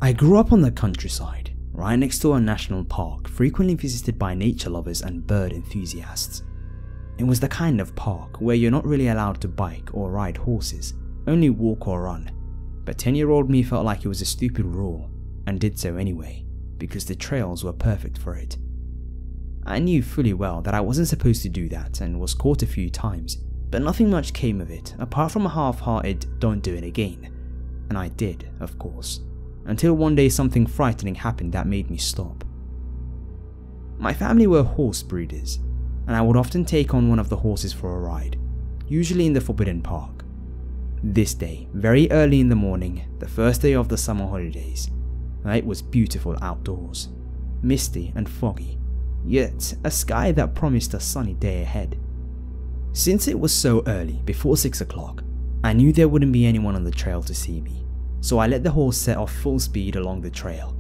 I grew up on the countryside, right next to a national park frequently visited by nature lovers and bird enthusiasts. It was the kind of park where you're not really allowed to bike or ride horses, only walk or run, but 10-year-old me felt like it was a stupid rule and did so anyway, because the trails were perfect for it. I knew fully well that I wasn't supposed to do that and was caught a few times, but nothing much came of it apart from a half-hearted "don't do it again," and I did, of course, until one day something frightening happened that made me stop. My family were horse breeders, and I would often take on one of the horses for a ride, usually in the Forbidden Park. This day, very early in the morning, the first day of the summer holidays, it was beautiful outdoors, misty and foggy, yet a sky that promised a sunny day ahead. Since it was so early, before 6 o'clock, I knew there wouldn't be anyone on the trail to see me, so I let the horse set off full speed along the trail.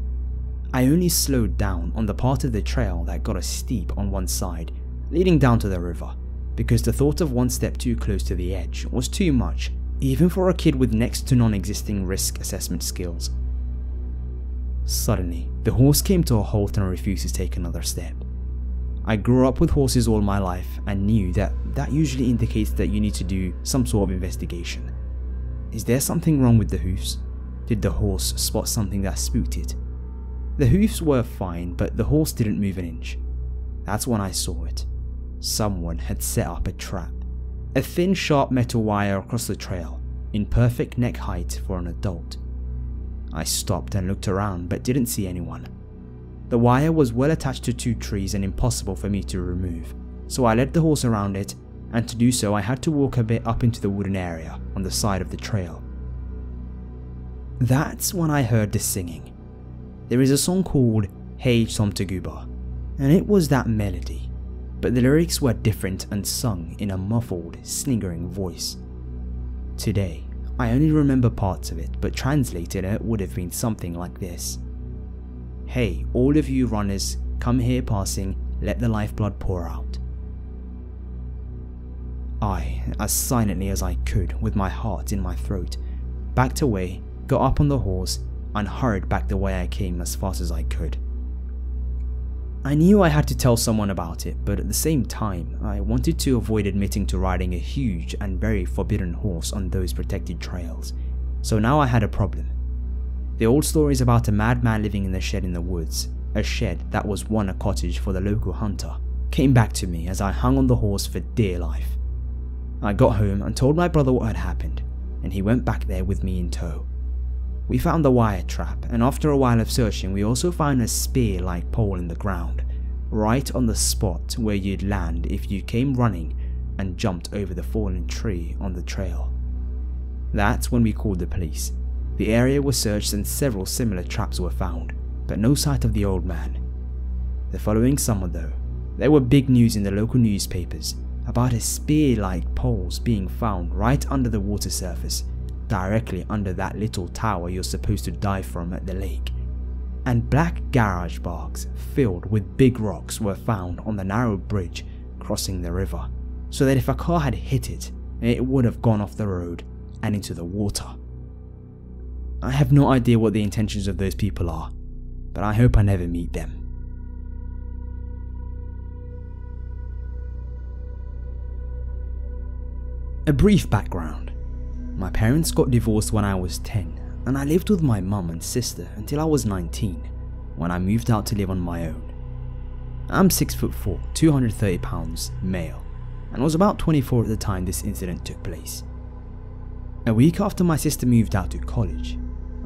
I only slowed down on the part of the trail that got steep on one side, leading down to the river, because the thought of one step too close to the edge was too much, even for a kid with next to non-existing risk assessment skills. Suddenly, the horse came to a halt and refused to take another step. I grew up with horses all my life and knew that usually indicates that you need to do some sort of investigation. Is there something wrong with the hoofs? Did the horse spot something that spooked it? The hoofs were fine, but the horse didn't move an inch. That's when I saw it. Someone had set up a trap. A thin, sharp metal wire across the trail, in perfect neck height for an adult. I stopped and looked around but didn't see anyone. The wire was well attached to 2 trees and impossible for me to remove, so I led the horse around it, and to do so I had to walk a bit up into the wooden area on the side of the trail. That's when I heard the singing. There is a song called Hey Somtaguba, and it was that melody, but the lyrics were different and sung in a muffled, sniggering voice. Today, I only remember parts of it, but translated it would have been something like this. Hey, all of you runners, come here passing, let the lifeblood pour out. I, as silently as I could, with my heart in my throat, backed away, got up on the horse, and hurried back the way I came as fast as I could. I knew I had to tell someone about it, but at the same time, I wanted to avoid admitting to riding a huge and very forbidden horse on those protected trails, so now I had a problem. The old stories about a madman living in a shed in the woods, a shed that was once a cottage for the local hunter, came back to me as I hung on the horse for dear life. I got home and told my brother what had happened, and he went back there with me in tow. We found the wire trap, and after a while of searching we also found a spear-like pole in the ground, right on the spot where you'd land if you came running and jumped over the fallen tree on the trail. That's when we called the police. The area was searched and several similar traps were found, but no sight of the old man. The following summer though, there were big news in the local newspapers about a spear-like poles being found right under the water surface, directly under that little tower you're supposed to dive from at the lake. And black garage bags filled with big rocks were found on the narrow bridge crossing the river, so that if a car had hit it, it would have gone off the road and into the water. I have no idea what the intentions of those people are, but I hope I never meet them. A brief background. My parents got divorced when I was 10, and I lived with my mum and sister until I was 19, when I moved out to live on my own. I'm 6'4", 230 pounds, male, and was about 24 at the time this incident took place. A week after my sister moved out to college,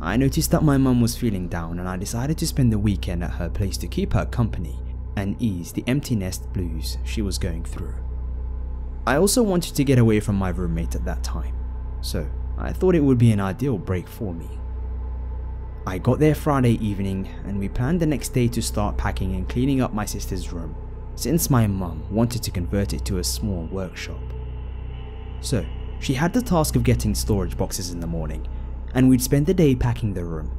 I noticed that my mum was feeling down, and I decided to spend the weekend at her place to keep her company and ease the empty nest blues she was going through. I also wanted to get away from my roommate at that time, so I thought it would be an ideal break for me. I got there Friday evening, and we planned the next day to start packing and cleaning up my sister's room, since my mum wanted to convert it to a small workshop. So she had the task of getting storage boxes in the morning, and we'd spend the day packing the room.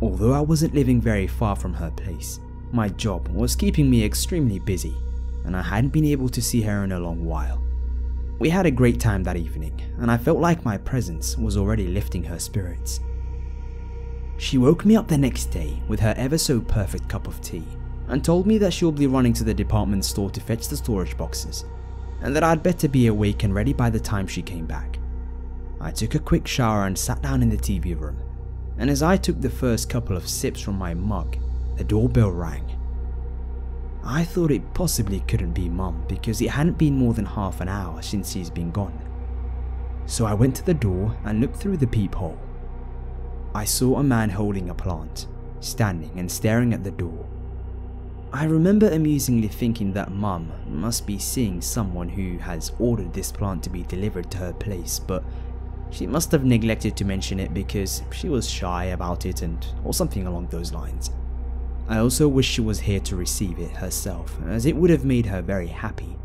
Although I wasn't living very far from her place, my job was keeping me extremely busy, and I hadn't been able to see her in a long while. We had a great time that evening, and I felt like my presence was already lifting her spirits. She woke me up the next day with her ever so perfect cup of tea and told me that she'll be running to the department store to fetch the storage boxes and that I'd better be awake and ready by the time she came back. I took a quick shower and sat down in the TV room, and as I took the first couple of sips from my mug, the doorbell rang. I thought it possibly couldn't be Mum because it hadn't been more than half an hour since she's been gone. So I went to the door and looked through the peephole. I saw a man holding a plant, standing and staring at the door. I remember amusingly thinking that Mum must be seeing someone who has ordered this plant to be delivered to her place, but she must have neglected to mention it because she was shy about it or something along those lines. I also wish she was here to receive it herself, as it would have made her very happy.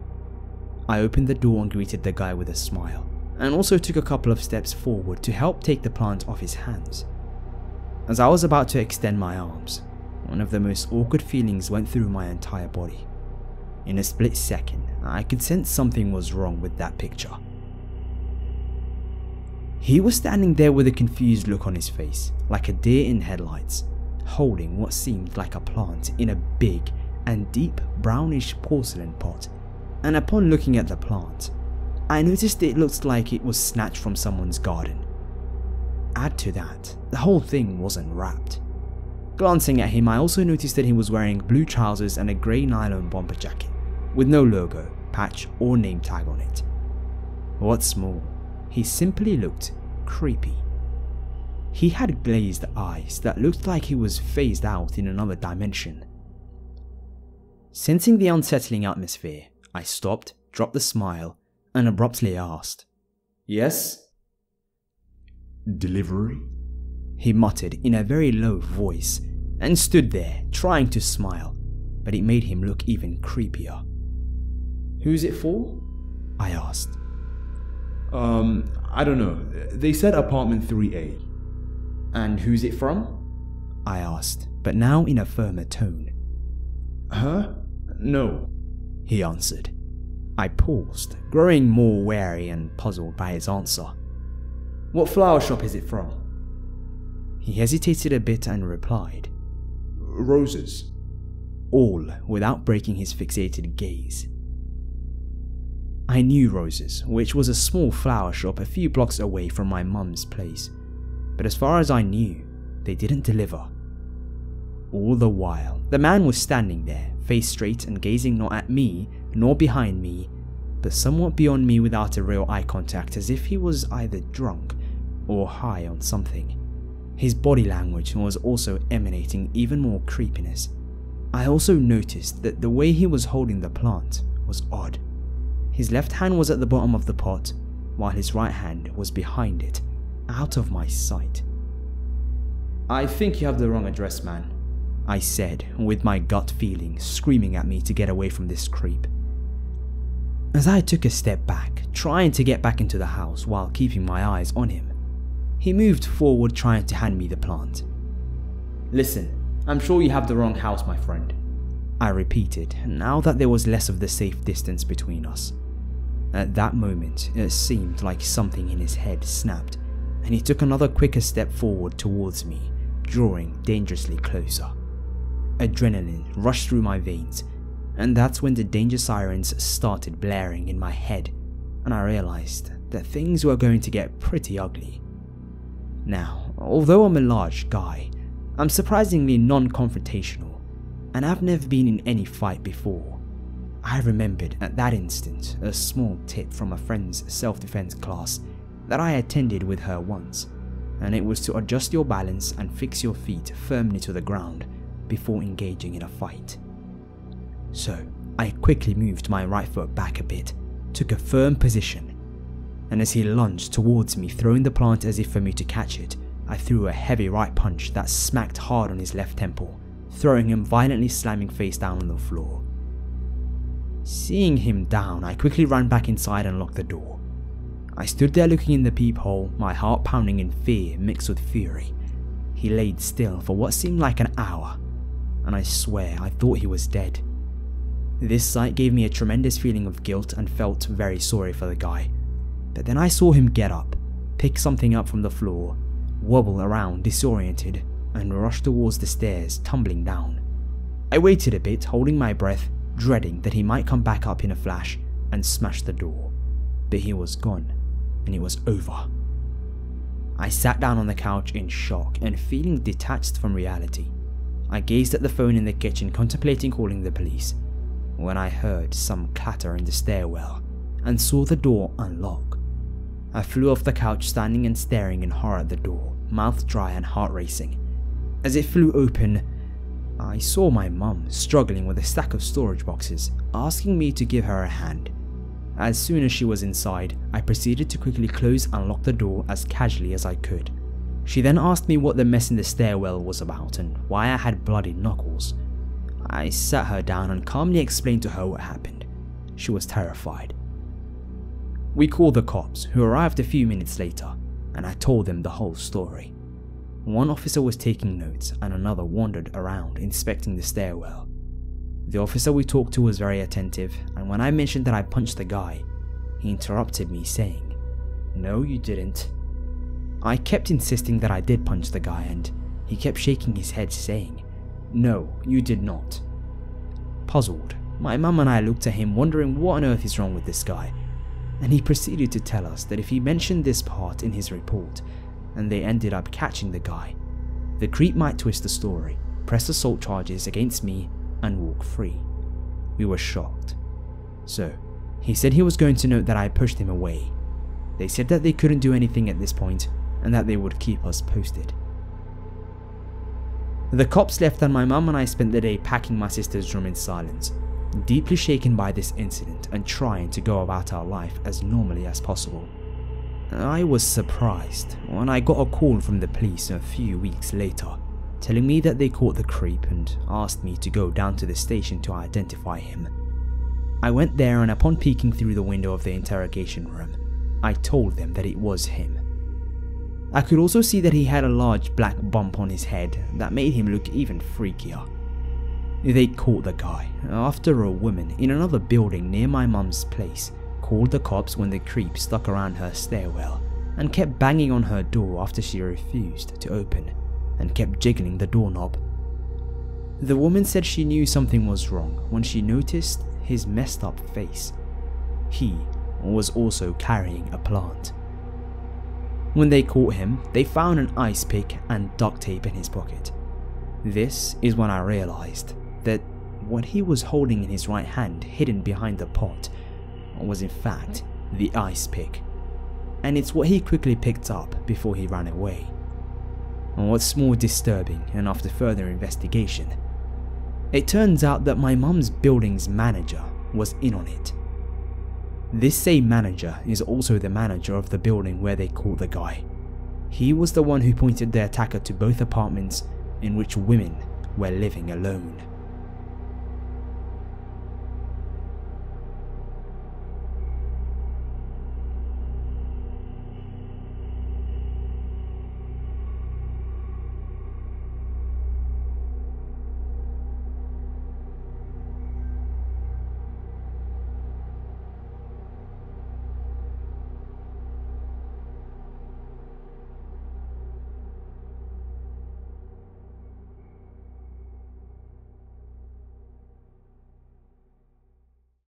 I opened the door and greeted the guy with a smile, and also took a couple of steps forward to help take the plant off his hands. As I was about to extend my arms, one of the most awkward feelings went through my entire body. In a split second, I could sense something was wrong with that picture. He was standing there with a confused look on his face, like a deer in headlights, holding what seemed like a plant in a big and deep brownish porcelain pot, and upon looking at the plant, I noticed it looked like it was snatched from someone's garden. Add to that, the whole thing wasn't wrapped. Glancing at him, I also noticed that he was wearing blue trousers and a grey nylon bomber jacket, with no logo, patch or name tag on it. What's more, he simply looked creepy. He had glazed eyes that looked like he was phased out in another dimension. Sensing the unsettling atmosphere, I stopped, dropped the smile, and abruptly asked, "Yes?" "Delivery?" he muttered in a very low voice, and stood there trying to smile, but it made him look even creepier. "Who's it for?" I asked. I don't know. They said apartment 3A. "And who's it from?" I asked, but now in a firmer tone. "Huh? No," he answered. I paused, growing more wary and puzzled by his answer. "What flower shop is it from?" He hesitated a bit and replied, "Roses." all without breaking his fixated gaze. I knew Roses, which was a small flower shop a few blocks away from my mum's place, but as far as I knew, they didn't deliver. All the while, the man was standing there, face straight and gazing not at me, nor behind me, but somewhat beyond me without a real eye contact, as if he was either drunk or high on something. His body language was also emanating even more creepiness. I also noticed that the way he was holding the plant was odd. His left hand was at the bottom of the pot, while his right hand was behind it, out of my sight. "I think you have the wrong address, man," I said, with my gut feeling screaming at me to get away from this creep. As I took a step back, trying to get back into the house while keeping my eyes on him, he moved forward trying to hand me the plant. "Listen, I'm sure you have the wrong house, my friend," I repeated, now that there was less of the safe distance between us. At that moment, it seemed like something in his head snapped, and he took another quicker step forward towards me, drawing dangerously closer. Adrenaline rushed through my veins, and that's when the danger sirens started blaring in my head, and I realized that things were going to get pretty ugly. Now, although I'm a large guy, I'm surprisingly non-confrontational, and I've never been in any fight before. I remembered at that instant a small tip from a friend's self-defense class that I attended with her once, and it was to adjust your balance and fix your feet firmly to the ground before engaging in a fight. So, I quickly moved my right foot back a bit, took a firm position, and as he lunged towards me throwing the plant as if for me to catch it, I threw a heavy right punch that smacked hard on his left temple, throwing him violently slamming face down on the floor. Seeing him down, I quickly ran back inside and locked the door. I stood there looking in the peephole, my heart pounding in fear mixed with fury. He laid still for what seemed like an hour, and I swear I thought he was dead. This sight gave me a tremendous feeling of guilt and felt very sorry for the guy. But then I saw him get up, pick something up from the floor, wobble around disoriented, and rushed towards the stairs, tumbling down. I waited a bit, holding my breath, dreading that he might come back up in a flash and smash the door. But he was gone, and it was over. I sat down on the couch in shock and feeling detached from reality. I gazed at the phone in the kitchen, contemplating calling the police, when I heard some clatter in the stairwell and saw the door unlock. I flew off the couch, standing and staring in horror at the door, mouth dry and heart racing. As it flew open, I saw my mum struggling with a stack of storage boxes, asking me to give her a hand. As soon as she was inside, I proceeded to quickly close and lock the door as casually as I could. She then asked me what the mess in the stairwell was about and why I had bloody knuckles. I sat her down and calmly explained to her what happened. She was terrified. We called the cops, who arrived a few minutes later, and I told them the whole story. One officer was taking notes and another wandered around inspecting the stairwell. The officer we talked to was very attentive, and when I mentioned that I punched the guy, he interrupted me saying, "No, you didn't." I kept insisting that I did punch the guy, and he kept shaking his head saying, "No, you did not." Puzzled, my mum and I looked at him, wondering what on earth is wrong with this guy, and he proceeded to tell us that if he mentioned this part in his report and they ended up catching the guy, the creep might twist the story, press assault charges against me and walk free. We were shocked. So, he said he was going to note that I pushed him away. They said that they couldn't do anything at this point and that they would keep us posted. The cops left and my mum and I spent the day packing my sister's room in silence, deeply shaken by this incident and trying to go about our life as normally as possible. I was surprised when I got a call from the police a few weeks later, telling me that they caught the creep and asked me to go down to the station to identify him. I went there, and upon peeking through the window of the interrogation room, I told them that it was him. I could also see that he had a large black bump on his head that made him look even freakier. They caught the guy after a woman in another building near my mum's place called the cops when the creep stuck around her stairwell and kept banging on her door after she refused to open and kept jiggling the doorknob. The woman said she knew something was wrong when she noticed his messed up face. He was also carrying a plant. When they caught him, they found an ice pick and duct tape in his pocket. This is when I realized that what he was holding in his right hand, hidden behind the pot, was in fact the ice pick, and it's what he quickly picked up before he ran away. And what's more disturbing, and after further investigation, it turns out that my mum's building's manager was in on it. This same manager is also the manager of the building where they caught the guy. He was the one who pointed the attacker to both apartments in which women were living alone.